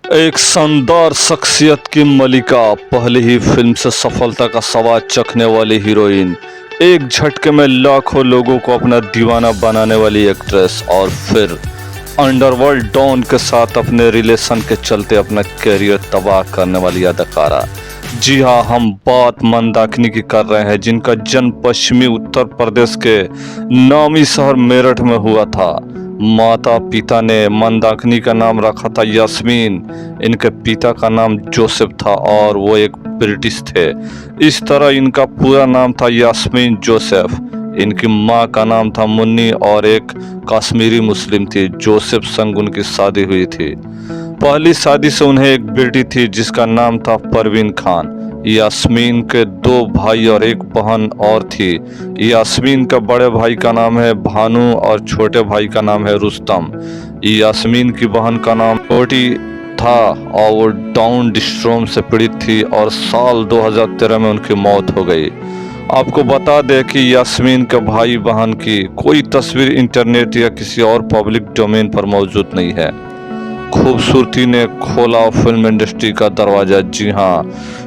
एक शानदार शख्सियत की मलिका, पहली ही फिल्म से सफलता का स्वाद चखने वाली हीरोइन, एक झटके में लाखों लोगों को अपना दीवाना बनाने वाली एक्ट्रेस और फिर अंडरवर्ल्ड डॉन के साथ अपने रिलेशन के चलते अपना करियर तबाह करने वाली अदाकारा। जी हाँ, हम बात मंदाकिनी की कर रहे हैं, जिनका जन्म पश्चिमी उत्तर प्रदेश के नामी शहर मेरठ में हुआ था। माता पिता ने मंदाकिनी का नाम रखा था यास्मीन। इनके पिता का नाम जोसेफ था और वो एक ब्रिटिश थे। इस तरह इनका पूरा नाम था यास्मीन जोसेफ। इनकी माँ का नाम था मुन्नी और एक कश्मीरी मुस्लिम थी। जोसेफ संग उनकी शादी हुई थी। पहली शादी से उन्हें एक बेटी थी जिसका नाम था परवीन खान। यास्मीन के दो भाई और एक बहन और थी। यास्मीन का बड़े भाई का नाम है भानु और छोटे भाई का नाम है रुस्तम। यास्मीन की बहन का नाम छोटी था और वो डाउन डिस्ट्रोम से पीड़ित थी और साल 2013 में उनकी मौत हो गई। आपको बता दें कि यास्मीन के भाई बहन की कोई तस्वीर इंटरनेट या किसी और पब्लिक डोमेन पर मौजूद नहीं है। खूबसूरती ने खोला फिल्म इंडस्ट्री का दरवाजा। जी हाँ,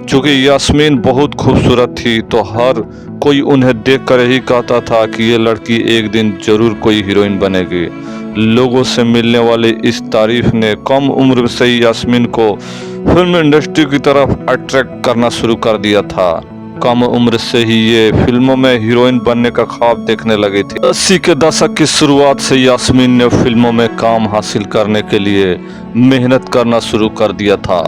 चूंकि यास्मीन बहुत खूबसूरत थी तो हर कोई उन्हें देखकर यही कहता था कि ये लड़की एक दिन जरूर कोई हीरोइन बनेगी। लोगों से मिलने वाली इस तारीफ ने कम उम्र से ही यास्मीन को फिल्म इंडस्ट्री की तरफ अट्रैक्ट करना शुरू कर दिया था। कम उम्र से ही ये फिल्मों में हीरोइन बनने का ख्वाब देखने लगी थी। 80 के दशक की शुरुआत से यास्मीन ने फिल्मों में काम हासिल करने के लिए मेहनत करना शुरू कर दिया था।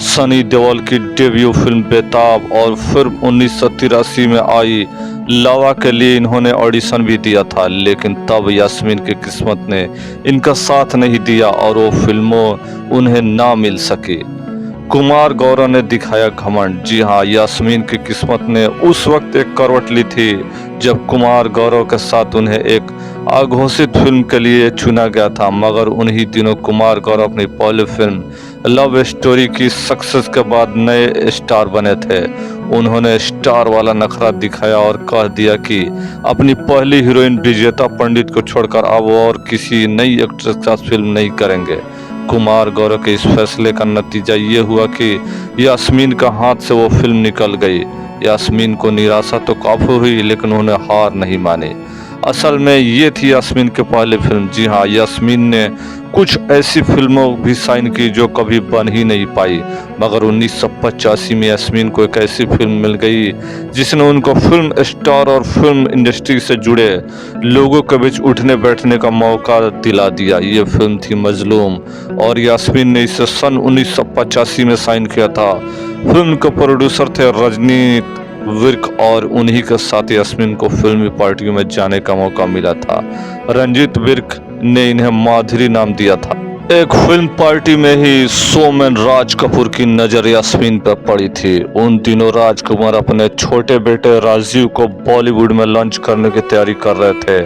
सनी देओल की डेब्यू फिल्म बेताब और फिर 1983 में आई लावा के लिए इन्होंने ऑडिशन भी दिया था, लेकिन तब यास्मीन की किस्मत ने इनका साथ नहीं दिया और वो फिल्मों उन्हें ना मिल सकी। कुमार गौरव ने दिखाया घमंड। जी हाँ, यास्मीन की किस्मत ने उस वक्त एक करवट ली थी जब कुमार गौरव के साथ उन्हें एक अघोषित फिल्म के लिए चुना गया था, मगर उन्हीं दिनों कुमार गौरव अपनी पहली फिल्म लव स्टोरी की सक्सेस के बाद नए स्टार बने थे। उन्होंने स्टार वाला नखरा दिखाया और कह दिया कि अपनी पहली हीरोइन विजेता पंडित को छोड़कर अब और किसी नई एक्ट्रेस के साथ फिल्म नहीं करेंगे। कुमार गौरव के इस फैसले का नतीजा ये हुआ कि यास्मीन का हाथ से वो फिल्म निकल गई। यास्मीन को निराशा तो काफी हुई, लेकिन उन्हें हार नहीं मानी। असल में ये थी यास्मीन की पहली फिल्म। जी हाँ, यास्मीन ने कुछ ऐसी फिल्मों भी साइन की जो कभी बन ही नहीं पाई, मगर 1985 में यास्मीन को एक ऐसी फिल्म मिल गई जिसने उनको फिल्म स्टार और फिल्म इंडस्ट्री से जुड़े लोगों के बीच उठने बैठने का मौका दिला दिया। ये फिल्म थी मजलूम और यास्मीन ने इसे सन 1985 में साइन किया था। फिल्म के प्रोड्यूसर थे रजनीत विर्क और उन्हीं के साथ यास्मीन को फिल्मी पार्टियों में जाने का मौका मिला था। रंजीत विर्क ने इन्हें माधुरी नाम दिया था। एक फिल्म पार्टी में ही शोमैन राज कपूर की नजर यास्मीन पर पड़ी थी। उन दिनों राजकुमार अपने छोटे बेटे राजीव को बॉलीवुड में लॉन्च करने की तैयारी कर रहे थे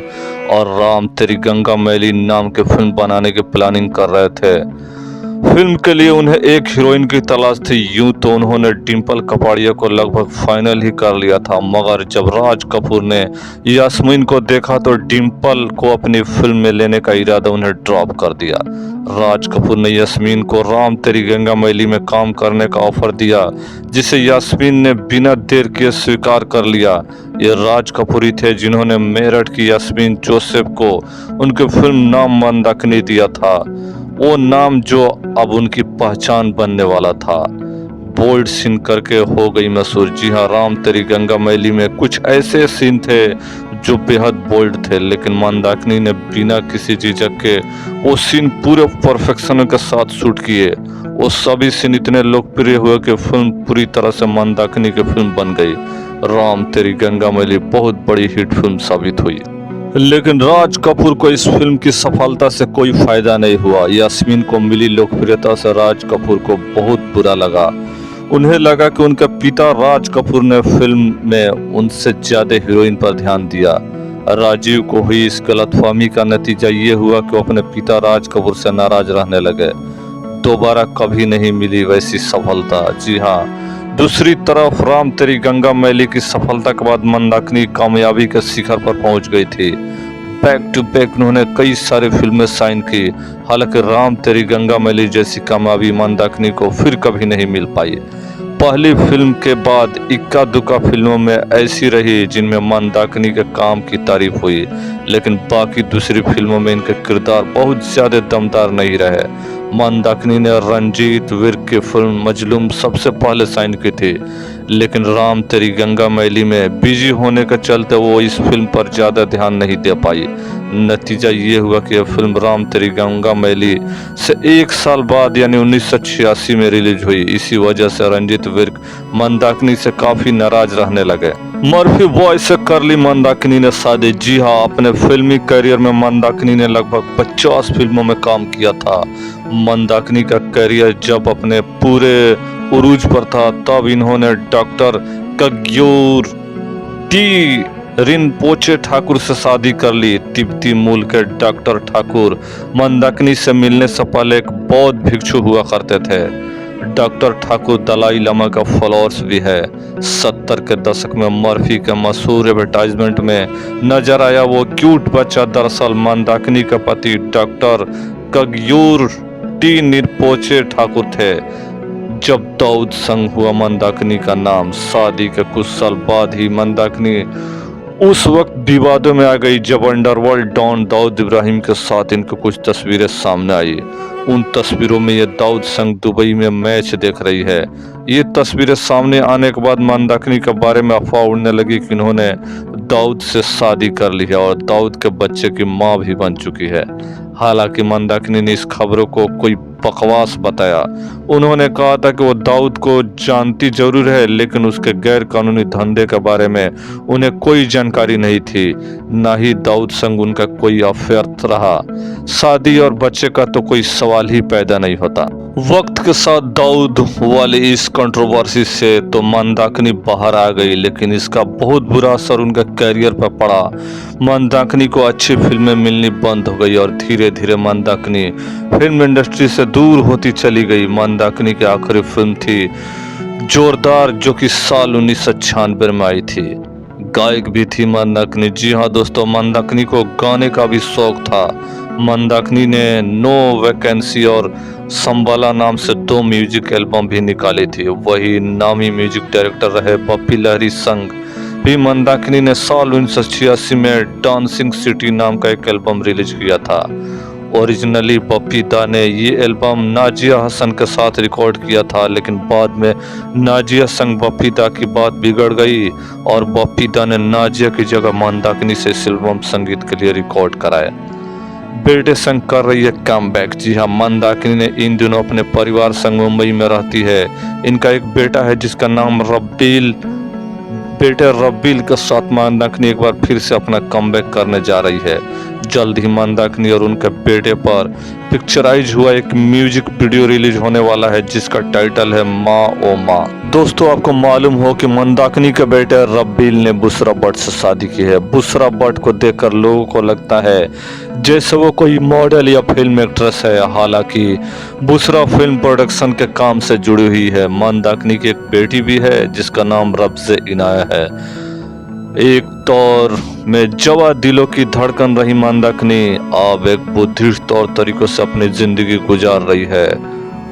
और राम तेरी गंगा मैली नाम की फिल्म बनाने की प्लानिंग कर रहे थे। फिल्म के लिए उन्हें एक हीरोइन की तलाश थी। यूं तो उन्होंने डिम्पल कपाड़िया को लगभग फाइनल ही कर लिया था, मगर जब राज कपूर ने यास्मीन को देखा तो डिम्पल को अपनी फिल्म में लेने का इरादा उन्हें ड्रॉप कर दिया। राज कपूर ने यास्मीन को राम तेरी गंगा मैली में काम करने का ऑफर दिया, जिसे यास्मीन ने बिना देर किए स्वीकार कर लिया। ये राज कपूर ही थे जिन्होंने मेरठ की यास्मीन जोसेफ को उनकी फिल्म नाम मंदाकिनी दिया था, वो नाम जो अब उनकी पहचान बनने वाला था। बोल्ड सीन करके हो गई मशहूर। जी हाँ, राम तेरी गंगा मैली में कुछ ऐसे सीन थे जो बेहद बोल्ड थे, लेकिन मंदाकिनी ने बिना किसी झिझक के वो सीन पूरे परफेक्शन के साथ शूट किए। वो सभी सीन इतने लोकप्रिय हुए कि फिल्म पूरी तरह से मंदाकिनी की फिल्म बन गई। राम तेरी गंगा मैली बहुत बड़ी हिट फिल्म साबित हुई, लेकिन राज कपूर को इस फिल्म की सफलता से कोई फायदा नहीं हुआ। यास्मीन को मिली लोकप्रियता से राज कपूर को बहुत बुरा लगा। उन्हें लगा कि उनके पिता राज कपूर ने फिल्म में उनसे ज्यादा हीरोइन पर ध्यान दिया। राजीव को हुई इस गलतफहमी का नतीजा ये हुआ कि वो अपने पिता राज कपूर से नाराज रहने लगे। दोबारा कभी नहीं मिली वैसी सफलता। जी हाँ, दूसरी तरफ राम तेरी गंगा मैली की सफलता के बाद मंदाकिनी कामयाबी के शिखर पर पहुंच गई थी। बैक टू बैक उन्होंने कई सारी फिल्में साइन की। हालांकि राम तेरी गंगा मैली जैसी कामयाबी मंदाकिनी को फिर कभी नहीं मिल पाई। पहली फिल्म के बाद इक्का दुक्का फिल्मों में ऐसी रही जिनमें मंदाकिनी के काम की तारीफ हुई, लेकिन बाकी दूसरी फिल्मों में इनके किरदार बहुत ज्यादा दमदार नहीं रहे। मंदाकिनी ने रंजीत विर्क की फिल्म मजलूम सबसे पहले साइन की थी, लेकिन राम तेरी गंगा मैली में बिजी होने के चलते वो इस फिल्म पर ज़्यादा ध्यान नहीं दे पाई। नतीजा ये हुआ कि यह फिल्म राम तेरी गंगा मैली से 1 साल बाद यानी 1986 में रिलीज हुई। इसी वजह से रंजीत विर्क मंदाकिनी से काफ़ी नाराज रहने लगे। मर्फी बॉय से कर ली मंदाकिनी ने शादी। जी हाँ, अपने फिल्मी करियर में मंदाकिनी ने लगभग 50 फिल्मों में काम किया था। मंदाकिनी का करियर जब अपने पूरे उरूज पर था तब इन्होंने डॉक्टर कग्यूर टी रिनपोचे ठाकुर से शादी कर ली। तिब्बती मूल के डॉक्टर ठाकुर मंदाकिनी से मिलने से पहले एक बौद्ध भिक्षु हुआ करते थे। डॉक्टर ठाकुर दलाई लामा का फॉलोअर्स भी है। 70 के दशक में मर्फी के मशहूर एडवर्टाइजमेंट में नजर आया वो क्यूट बच्चा दरअसल मंदाकिनी का पति डॉक्टर कग्यूर टी निरपोचे ठाकुर थे। जब दाऊद संग हुआ मंदाकिनी का नाम, शादी के कुछ साल बाद ही मंदाकिनी उस वक्त विवादों में आ गई जब अंडरवर्ल्ड डॉन दाऊद इब्राहिम के साथ इनकी कुछ तस्वीरें सामने आई। उन तस्वीरों में ये दाऊद संग दुबई में मैच देख रही है। ये तस्वीरें सामने आने के बाद मंदाकिनी के बारे में अफवाह उड़ने लगी कि इन्होंने दाऊद से शादी कर ली है और दाऊद के बच्चे की मां भी बन चुकी है। हालांकि मंदाकिनी ने इस खबरों को कोई बकवास बताया। उन्होंने कहा था कि वो दाऊद को जानती जरूर है, लेकिन उसके गैर कानूनी धंधे के बारे में उन्हें कोई जानकारी नहीं थी। न ही दाऊद संग उनका कोई अफेयर रहा। शादी और बच्चे का तो कोई सवाल ही पैदा नहीं होता। वक्त के साथ दाऊद वाली इस कंट्रोवर्सी से तो मंदाकिनी बाहर आ गई, लेकिन इसका बहुत बुरा असर उनके करियर पर पड़ा। मंदाकिनी को अच्छी फिल्में मिलनी बंद हो गई और धीरे धीरे मंदाकिनी फिल्म इंडस्ट्री से दूर होती चली गई। मंदाकिनी की आखिरी फिल्म थी जोरदार, जो कि साल 1996 में आई थी। गायक भी थी मंदाकिनी। जी हाँ दोस्तों, मंदाकिनी को गाने का भी शौक था। मंदाकिनी ने नो वैकेंसी और संबाला नाम से 2 म्यूजिक एल्बम भी निकाली थी। वही नामी म्यूजिक डायरेक्टर रहे बप्पी लहरी संग भी मंदाकिनी ने साल 1986 में डांसिंग सिटी नाम का एक एल्बम रिलीज किया था। ओरिजिनली बप्पी दा ने ये एल्बम नाजिया हसन के साथ रिकॉर्ड किया था, लेकिन बाद में नाजिया संग बप्पी दा की बात बिगड़ गई और बप्पी दा ने नाजिया की जगह मंदाकिनी से इस एल्बम संगीत के लिए रिकॉर्ड कराया। बेटे संग कर रही है कमबैक। जी हाँ, मंदाकिनी ने इन दिनों अपने परिवार संग मुंबई में रहती है। इनका एक बेटा है जिसका नाम रब्बील। बेटे रब्बील के साथ मंदाकिनी एक बार फिर से अपना कमबैक करने जा रही है। जल्द ही मंदाकिनी और उनके बेटे पर पिक्चराइज हुआ एक म्यूजिक वीडियो रिलीज होने वाला है जिसका टाइटल है माँ ओ माँ। दोस्तों, आपको मालूम हो कि मंदाकिनी के बेटे रब्बील ने बुशरा भट्ट से शादी की है। बुशरा भट्ट को देखकर लोगों को लगता है जैसे वो कोई मॉडल या फिल्म एक्ट्रेस है। हालांकि बुशरा फिल्म प्रोडक्शन के काम से जुड़ी हुई है। मंदाकिनी की एक बेटी भी है जिसका नाम रब्ज़े इनाया है। एक दौर में जवा दिलों की धड़कन रही मंदाकिनी अब एक बुद्धिस्ट तौर तरीकों से अपनी जिंदगी गुजार रही है।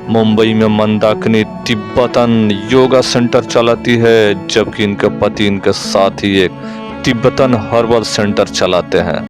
मुंबई में मंदाकिनी तिब्बतन योगा सेंटर चलाती है, जबकि इनके पति इनके साथ ही एक तिब्बतन हर्बल सेंटर चलाते हैं।